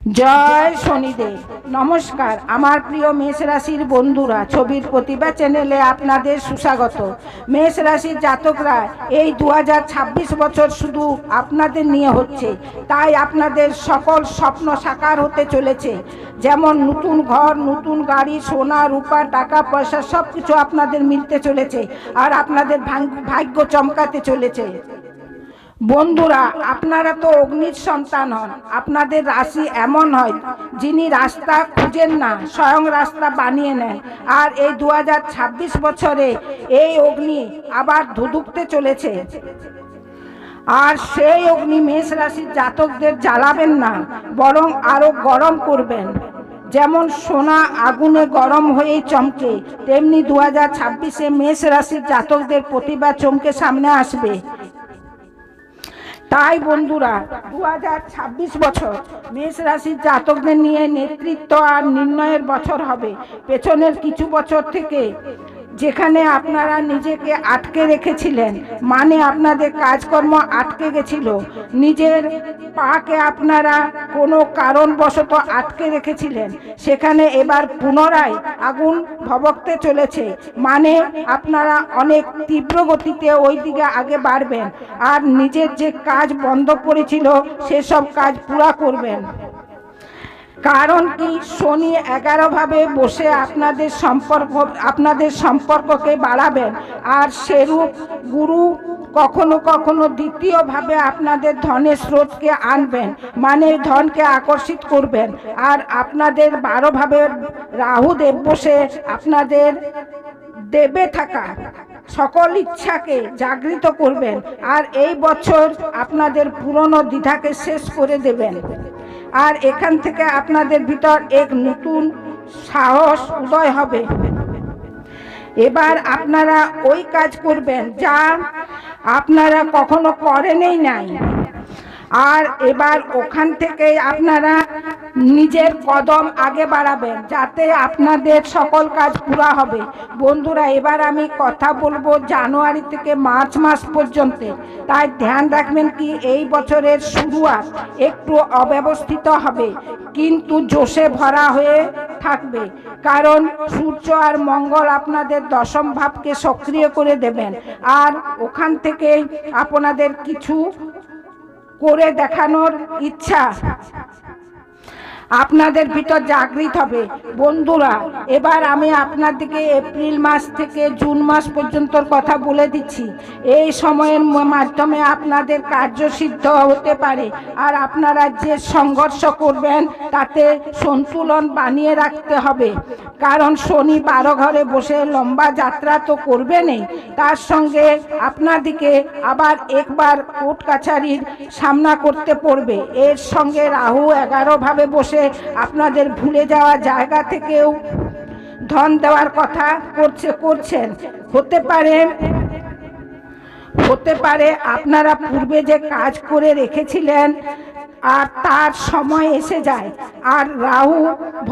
জয় শনিদেব। নমস্কার আমার প্রিয় মেষ রাশির বন্ধুরা, ছবির প্রতিভা চ্যানেলে আপনাদের সুস্বাগত। মেষ রাশির জাতকরা এই 2026 বছর শুধু আপনাদের নিয়ে হচ্ছে, তাই আপনাদের সকল স্বপ্ন সাকার হতে চলেছে। যেমন নতুন ঘর, নতুন গাড়ি, সোনা রূপা, টাকা পয়সা সব কিছু আপনাদের মিলতে চলেছে আর আপনাদের ভাগ্য চমকাতে চলেছে। বন্ধুরা, আপনারা তো অগ্নির সন্তান হন। আপনাদের রাশি এমন হয় যিনি রাস্তা খুঁজেন না, স্বয়ং রাস্তা বানিয়ে নেন। আর এই 2026 বছরে এই অগ্নি আবার ধুধুকতে চলেছে। আর সেই অগ্নি মেষ রাশির জাতকদের জ্বালাবেন না, বরং আরো গরম করবেন। যেমন সোনা আগুনে গরম হয়েই চমকে, তেমনি 2026-এ মেষ রাশির জাতকদের প্রতিভা চমকে সামনে আসবে। তাই বন্ধুরা, 2026 বছর মেষ রাশির জাতকদের নিয়ে নেতৃত্ব আর নির্ণয়ের বছর হবে। পেছনের কিছু বছর থেকে যেখানে আপনারা নিজেকে আটকে রেখেছিলেন, মানে আপনাদের কাজকর্ম আটকে গেছিল, নিজের পাকে আপনারা কোনো কারণবশত আটকে রেখেছিলেন, সেখানে এবার পুনরায় আগুন ভভকতে চলেছে। মানে আপনারা অনেক তীব্র গতিতে ওই দিকে আগে বাড়বেন আর নিজের যে কাজ বন্ধ পড়েছিল সেসব কাজ পুরা করবেন। কারণ কি, শনি 11 ভাবে বসে আপনাদের সম্পর্ককে বাড়াবেন। আর সেরূপ গুরু কখনো কখনো দ্বিতীয়ভাবে আপনাদের ধনের স্রোতকে আনবেন, মানে ধনকে আকর্ষিত করবেন। আর আপনাদের 12 ভাবে রাহুদেব বসে আপনাদের দেবে থাকা সকল ইচ্ছাকে জাগৃত করবেন। আর এই বছর আপনাদের পুরনো দ্বিধাকে শেষ করে দেবেন। আর এখান থেকে আপনাদের ভিতর এক নতুন সাহস উদয় হবে। এবার আপনারা ওই কাজ করবেন যা আপনারা কখনো করেনই নাই। আর এবার ওখান থেকে আপনারা নিজের কদম আগে বাড়াবেন, যাতে আপনাদের সকল কাজ পুরা হবে। বন্ধুরা, এবার আমি কথা বলবো জানুয়ারি থেকে মার্চ মাস পর্যন্ত। তাই ধ্যান রাখবেন কি এই বছরের শুরুয়াত একটু অব্যবস্থিত হবে, কিন্তু জোশে ভরা হয়ে থাকবে। কারণ সূর্য আর মঙ্গল আপনাদের দশম ভাবকে সক্রিয় করে দেবেন। আর ওখান থেকে আপনাদের কিছু করে দেখানোর ইচ্ছা আপনাদের ভিতর জাগৃত হবে। বন্ধুরা, এবার আমি আপনাদেরকে এপ্রিল মাস থেকে জুন মাস পর্যন্ত কথা বলে দিচ্ছি। এই সময়ের মাধ্যমে আপনাদের কার্যসিদ্ধ হতে পারে। আর আপনারা যে সংঘর্ষ করবেন তাতে সন্তুলন বানিয়ে রাখতে হবে। কারণ শনি 12 ঘরে বসে লম্বা যাত্রা তো করবেনই, তার সঙ্গে আপনাদিকে আবার একবার কোর্ট কাছারির সামনা করতে পড়বে। এর সঙ্গে রাহু 11 ভাবে বসে আপনাদের ভুলে যাওয়া জায়গা থেকেও ধন দেওয়ার কথা করছেন। হতে পারে আপনারা পূর্বে যে কাজ করে রেখেছিলেন আর তার সময় এসে যায়, আর রাহু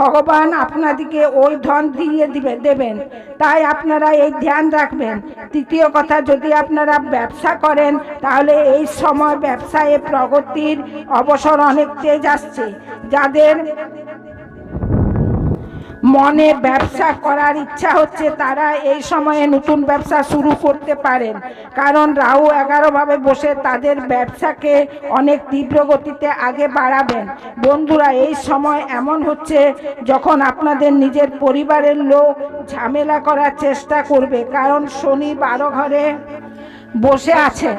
ভগবান আপনাদিকে ওই ধন দিয়ে দেবেন। তাই আপনারা এই ধ্যান রাখবেন। তৃতীয় কথা, যদি আপনারা ব্যবসা করেন তাহলে এই সময় ব্যবসায় প্রগতির অবসর অনেক তেজ আসছে। যাদের মনে ব্যবসা করার ইচ্ছা হচ্ছে তারা এই সময়ে নতুন ব্যবসা শুরু করতে পারেন। কারণ রাহু 11 ভাবে বসে তাদের ব্যবসাকে অনেক তীব্র গতিতে আগে বাড়াবেন। বন্ধুরা, এই সময় এমন হচ্ছে যখন আপনাদের নিজের পরিবারের লোক ঝামেলা করার চেষ্টা করবে। কারণ শনি 12 ঘরে বসে আছেন,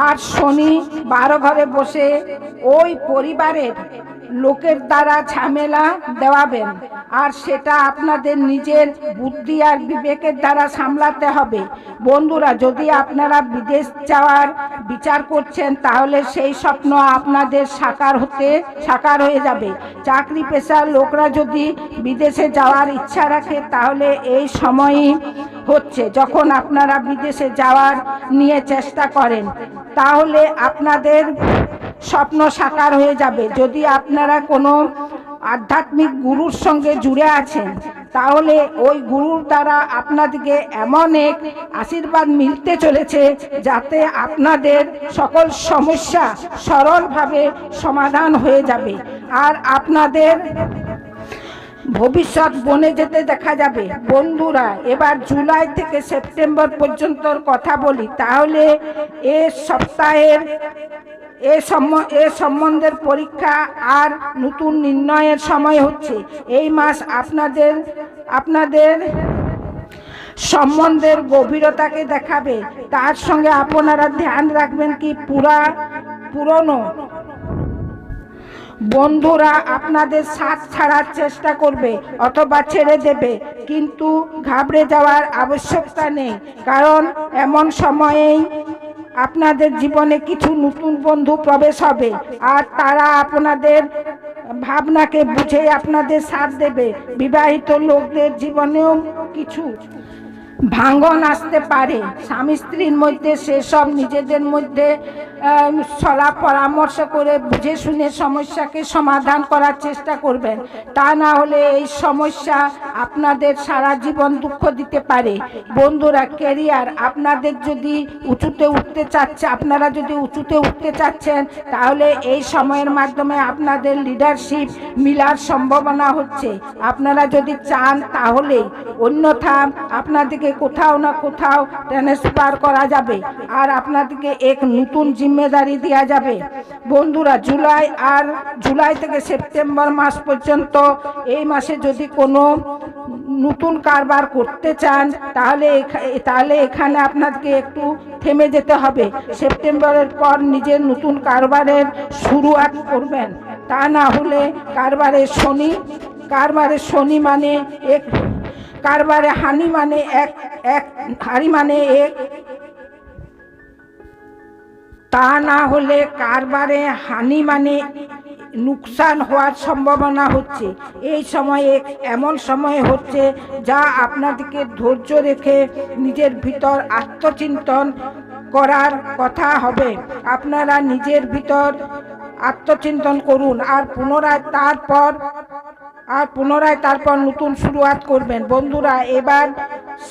আর শনি 12 ঘরে বসে ওই পরিবারের লোকের দ্বারা ঝামেলা দেওয়াবেন। আর সেটা আপনাদের নিজের বুদ্ধি আর বিবেকের দ্বারা সামলাতে হবে। বন্ধুরা, যদি আপনারা বিদেশ যাওয়ার বিচার করছেন তাহলে সেই স্বপ্ন আপনাদের সাকার হয়ে যাবে। চাকরি পেশার লোকরা যদি বিদেশে যাওয়ার ইচ্ছা রাখে তাহলে এই সময়ই হচ্ছে যখন আপনারা বিদেশে যাওয়ার নিয়ে চেষ্টা করেন, তাহলে আপনাদের স্বপ্ন সাকার হয়ে যাবে। যদি আপনারা কোনো আধ্যাত্মিক গুরুর সঙ্গে জুড়ে আছেন তাহলে ওই গুরুর দ্বারা আপনাদেরকে এমন এক আশীর্বাদ মিলতে চলেছে যাতে আপনাদের সকল সমস্যা সরলভাবে সমাধান হয়ে যাবে। আর আপনাদের ভবিষ্যৎ বনে যেতে দেখা যাবে। বন্ধুরা, এবার জুলাই থেকে সেপ্টেম্বর পর্যন্ত কথা বলি, তাহলে এ সপ্তাহের এ সম্বন্ধের পরীক্ষা আর নতুন নির্ণয়ের সময় হচ্ছে। এই মাস আপনাদের সম্বন্ধের গভীরতাকে দেখাবে। তার সঙ্গে আপনারা ধ্যান রাখবেন কি পুরনো বন্ধুরা আপনাদের সাথ ছাড়ার চেষ্টা করবে অথবা ছেড়ে দেবে, কিন্তু ঘাবড়ে যাওয়ার আবশ্যকতা নেই, কারণ এমন সময়েই আপনাদের জীবনে কিছু নতুন বন্ধু প্রবেশ হবে আর তারা আপনাদের ভাবনাকে বুঝে আপনাদের সাথ দেবে। বিবাহিত লোকদের জীবনেও কিছু ভাঙন আসতে পারে। স্বামী স্ত্রীর মধ্যে সেসব নিজেদের মধ্যে সলা পরামর্শ করে বুঝে শুনে সমস্যাকে সমাধান করার চেষ্টা করবেন। তা না হলে এই সমস্যা আপনাদের সারা জীবন দুঃখ দিতে পারে। বন্ধুরা, ক্যারিয়ার আপনারা যদি উঁচুতে উঠতে চাচ্ছেন, তাহলে এই সময়ের মাধ্যমে আপনাদের লিডারশিপ মিলার সম্ভাবনা হচ্ছে। আপনারা যদি চান তাহলে, অন্যথা আপনাদেরকে কোথাও না কোথাও ট্রান্সফার করা যাবে আর আপনাদেরকে এক নতুন জিম্মেদারি দেওয়া যাবে। বন্ধুরা, জুলাই থেকে সেপ্টেম্বর মাস পর্যন্ত এই মাসে যদি কোনো নতুন কারবার করতে চান, তাহলে এখানে আপনাদেরকে একটু থেমে যেতে হবে। সেপ্টেম্বরের পর নিজের নতুন কারবারের শুরুয়াত করবেন। তা না হলে কারবারে শনি মানে কারবারে হানি মানে হারি মানে তা না হলে কারবারে হানি মানে নুকসান হওয়ার সম্ভাবনা হচ্ছে। এই সময়ে এমন সময় হচ্ছে যা আপনাদেরকে ধৈর্য রেখে নিজের ভিতর আত্মচিন্তন করার কথা হবে। আপনারা নিজের ভিতর আত্মচিন্তন করুন আর পুনরায় তারপর নতুন শুরুয়াত করবেন। বন্ধুরা, এবার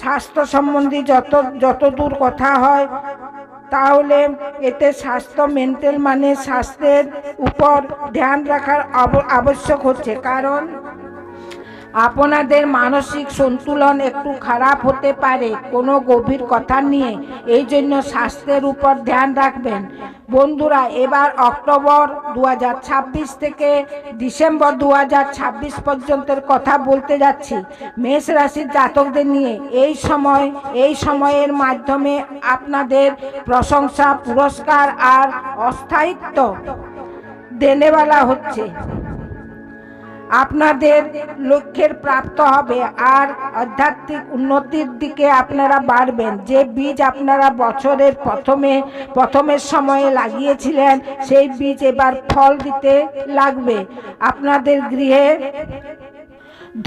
স্বাস্থ্য সম্বন্ধী যতদূর কথা হয়, তাহলে এতে মেন্টাল মানে স্বাস্থ্যের উপর ধ্যান রাখার আবশ্যক হচ্ছে, কারণ আপনাদের মানসিক সন্তুলন একটু খারাপ হতে পারে কোনো গভীর কথা নিয়ে। এই জন্য স্বাস্থ্যের উপর ধ্যান রাখবেন। বন্ধুরা, এবার অক্টোবর 2026 থেকে ডিসেম্বর 2026 পর্যন্তের কথা বলতে যাচ্ছি মেষ রাশির জাতকদের নিয়ে। এই সময়ের মাধ্যমে আপনাদের প্রশংসা, পুরস্কার আর অস্থায়িত্ব দেনেওয়ালা হচ্ছে। আপনাদের লক্ষ্যের প্রাপ্ত হবে আর আধ্যাত্মিক উন্নতির দিকে আপনারা বাড়বেন। যে বীজ আপনারা বছরের প্রথমের সময়ে লাগিয়েছিলেন, সেই বীজ এবার ফল দিতে লাগবে। আপনাদের গৃহে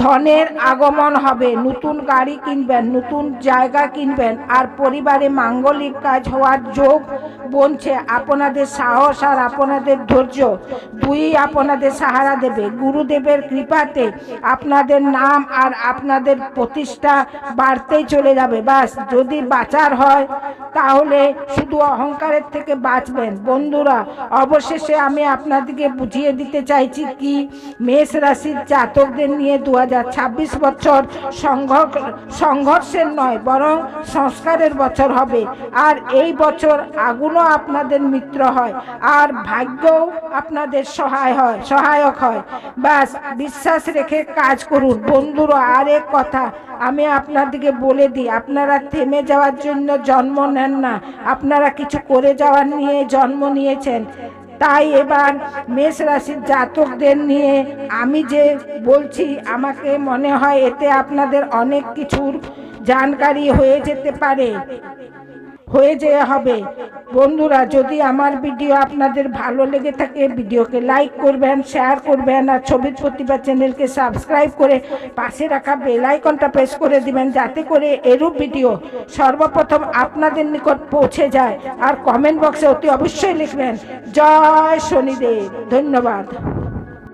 ধনের আগমন হবে, নতুন গাড়ি কিনবেন, নতুন জায়গা কিনবেন আর পরিবারে মাঙ্গলিক কাজ হওয়ার যোগ বনছে। আপনাদের সাহস আর আপনাদের ধৈর্য দুই আপনাদের সাহারা দেবে। গুরুদেবের কৃপাতে আপনাদের নাম আর আপনাদের প্রতিষ্ঠা বাড়তেই চলে যাবে। বাস, যদি বাঁচার হয় তাহলে শুধু অহংকারের থেকে বাঁচবেন। বন্ধুরা, অবশেষে আমি আপনাদেরকে বুঝিয়ে দিতে চাইছি কি মেষ রাশির জাতকদের নিয়ে 2026 বছর সংঘর্ষের নয়, বরং সংস্কারের বছর হবে। আর এই বছর আগুনও আপনাদের মিত্র হয় আর ভাগ্যও আপনাদের সহায়ক হয়। বাস, বিশ্বাস রেখে কাজ করুন। বন্ধুরা, আর এক কথা আমি আপনাদেরকে বলে দিই, আপনারা থেমে যাওয়ার জন্য জন্ম নেন না, আপনারা কিছু করে যাওয়ার নিয়ে জন্ম নিয়েছেন। তাই এবার মেষ রাশির জাতকদের নিয়ে আমি যে বলছি, আমাকে মনে হয় এতে আপনাদের অনেক কিছুর জানকারি হয়ে হবে। বন্ধুরা, যদি আমার ভিডিও আপনাদের ভালো লেগে থাকে, ভিডিওকে লাইক করবেন, শেয়ার করবেন আর ছবির প্রতিভা চ্যানেলকে সাবস্ক্রাইব করে পাশে রাখা বেল আইকনটা প্রেস করে দিবেন, যাতে করে এরূপ ভিডিও সর্বপ্রথম আপনাদের নিকট পৌঁছে যায়। আর কমেন্ট বক্সে অতি অবশ্যই লিখবেন জয় শনিদেব। ধন্যবাদ।